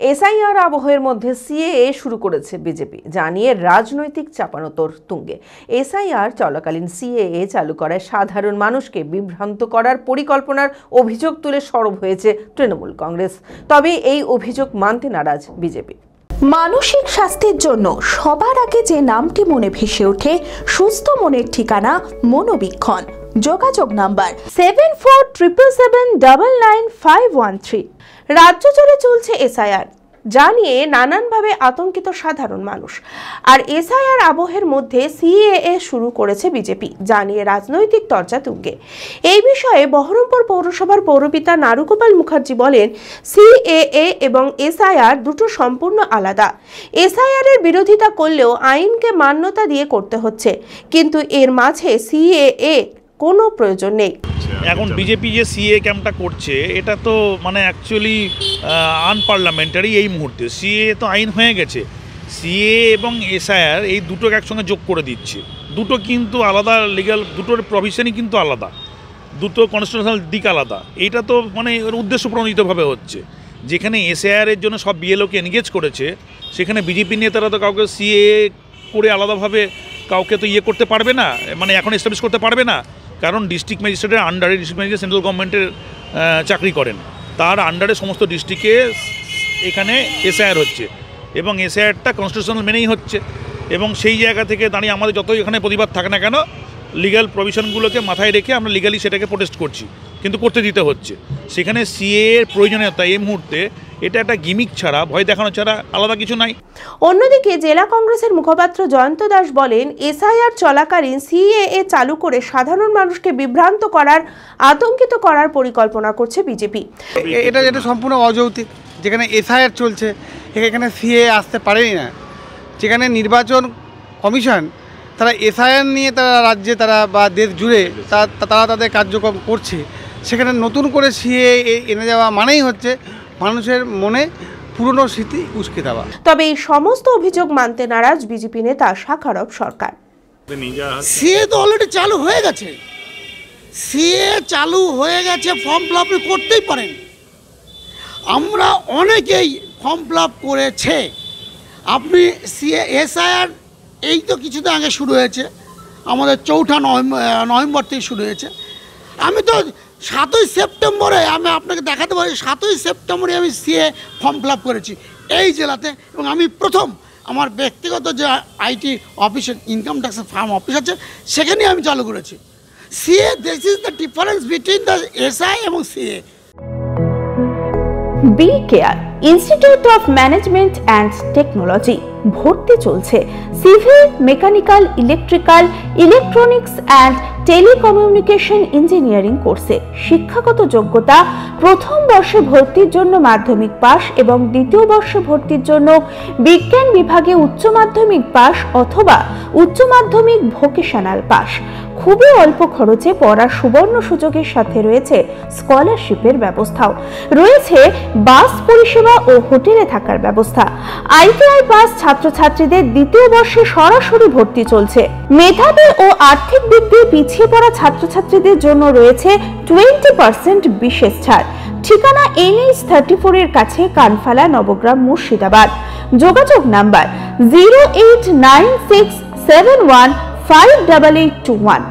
SIR আবহের মধ্যে CAA শুরু করেছে বিজেপি, জানিয়ে রাজনৈতিক চাপানোতর তুঙ্গে। এসআইআর চলাকালীন সিএএ চালু করায় সাধারণ মানুষকে বিভ্রান্ত করার পরিকল্পনার অভিযোগ তুলে সরব হয়েছে তৃণমূল কংগ্রেস। তবে এই অভিযোগ মানতে নারাজ বিজেপি। মানসিক স্বাস্থ্যের জন্য সবার আগে যে নামটি মনে ভেসে ওঠে, সুস্থ মনের ঠিকানা মনোবীক্ষণ। যোগাযোগ নাম্বার 7477799513। রাজ্য জুড়ে চলছে এসআইআর, যা নিয়ে নানানভাবে আতঙ্কিত সাধারণ মানুষ। আর এসআইআর আবহের মধ্যে সিএএ শুরু করেছে বিজেপি, যা নিয়ে রাজনৈতিক চর্চা তুঙ্গে। এই বিষয়ে বহরমপুর পৌরসভার পৌরপিতা নারুগোপাল মুখার্জি বলেন, সিএএ এবং এসআইআর দুটো সম্পূর্ণ আলাদা। এসআইআর এর বিরোধিতা করলেও আইনকে মান্যতা দিয়ে করতে হচ্ছে, কিন্তু এর মাঝে সিএএ কোনো প্রয়োজন নেই। এখন বিজেপি যে সিএ ক্যাম্পটা করছে, এটা তো মানে অ্যাকচুয়ালি আনপার্লামেন্টারি। এই মুহূর্তে সিএ তো আইন হয়ে গেছে, সিএ এবং এসআইআর এই দুটোকে একসঙ্গে যোগ করে দিচ্ছে। দুটো কিন্তু আলাদা লিগ্যাল, দুটোর প্রভিশনই কিন্তু আলাদা, দুটো কনস্টিটিউশনাল দিক আলাদা। এইটা তো মানে উদ্দেশ্য প্রণোদিতভাবে হচ্ছে। যেখানে এসআইআর এর জন্য সব বিএলওকে এনগেজ করেছে, সেখানে বিজেপি নেতারা তো কাউকে সিএ করে আলাদাভাবে কাউকে তো করতে পারবে না, মানে এখন এস্টাবলিশ করতে পারবে না। কারণ ডিস্ট্রিক্ট ম্যাজিস্ট্রেটের আন্ডারে, ডিস্ট্রিক্ট ম্যাজিস্ট্রেট সেন্ট্রাল গভর্নমেন্টের চাকরি করেন, তার আন্ডারে সমস্ত ডিস্ট্রিক্টে এখানে এসআইআর হচ্ছে এবং এসআইআরটা কনস্টিটিউশনাল মেনেই হচ্ছে। এবং সেই জায়গা থেকে দাঁড়িয়ে আমাদের যতই এখানে প্রতিবাদ থাকে না কেন, লিগ্যাল প্রভিশনগুলোকে মাথায় রেখে আমরা লিগালি সেটাকে প্রোটেস্ট করছি, কিন্তু করতে দিতে হচ্ছে। সেখানে সিএ এর প্রয়োজনীয়তা এই মুহূর্তে এটা একটা গিমিক ছাড়া, ভয় দেখানো ছাড়া আলাদা কিছু নাই। অন্যদিকে জেলা কংগ্রেসের মুখপাত্র জয়ন্ত দাস বলেন, এসআইআর চলাকালীন সিএএ চালু করে সাধারণ মানুষকে বিভ্রান্ত করার, আতঙ্কিত করার পরিকল্পনা করছে বিজেপি। এটা সম্পূর্ণ অযৌক্তিক। যেখানে এসআইআর চলছে এখানে সিএএ আসতে পারেই না। যেখানে নির্বাচন কমিশন তারা এসআইআর নিয়ে তারা রাজ্যে তারা বা দেশ জুড়ে তারা তাদের কার্যক্রম করছে, সেখানে নতুন করে সিএএ এনে যাওয়া মানেই হচ্ছে মানুষের মনে পুরনো স্মৃতি উস্কে দেওয়া। তবে এই সমস্ত অভিযোগ মানতে নারাজ বিজেপি নেতা শাখারব সরকার। সিএ তো অলরেডি চালু হয়ে গেছে, সিএ চালু হয়ে গেছে, ফর্ম ফিল আপ করতেই পারেন। আমরা অনেকেই ফর্ম ফিল আপ করেছে। আপনি সিএ এসআইআর এই তো কিছুদিন আগে শুরু হয়েছে, আমাদের 4 নভেম্বর থেকে শুরু হয়েছে। আমি তো 7ই সেপ্টেম্বরে আমি আপনাকে দেখাতে পারি, 7ই সেপ্টেম্বরে আমি সিএ ফর্ম ফিল আপ করেছি এই জেলাতে। এবং আমি প্রথম আমার ব্যক্তিগত যে আইটি অফিসের ইনকাম ট্যাক্সের ফার্ম অফিস আছে, সেখানেই আমি চালু করেছি CA. This is the difference between the SI এবং CA. B care institute of management and technology ভর্তি চলছে civil, mechanical, electrical, electronics and telecommunication engineering কোর্সে। শিক্ষাগত যোগ্যতা: প্রথম বর্ষে ভর্তির জন্য মাধ্যমিক পাস এবং দ্বিতীয় বর্ষে ভর্তির জন্য বিজ্ঞান বিভাগে উচ্চ মাধ্যমিক পাস অথবা উচ্চ মাধ্যমিক ভোকেশনাল পাস। খুবই অল্প খরচে পড়ার সুবর্ণ সুযোগের সাথে রয়েছে স্কলারশিপের ব্যবস্থাও। রয়েছে বাস পরিষেবা ও হোটেলে থাকার ব্যবস্থা। আইটিআই পাস ছাত্রছাত্রীদের দ্বিতীয় বর্ষে সরাসরি ভর্তি চলছে। মেধাবী ও আর্থিক দিক দিয়ে পিছিয়ে পড়া ছাত্রছাত্রীদের জন্য রয়েছে 20% বিশেষ ছাড়। ঠিকানা NH 34 এর কাছে, কানফালা, নবগ্রাম, মুর্শিদাবাদ। যোগাযোগ নাম্বার 08967158821।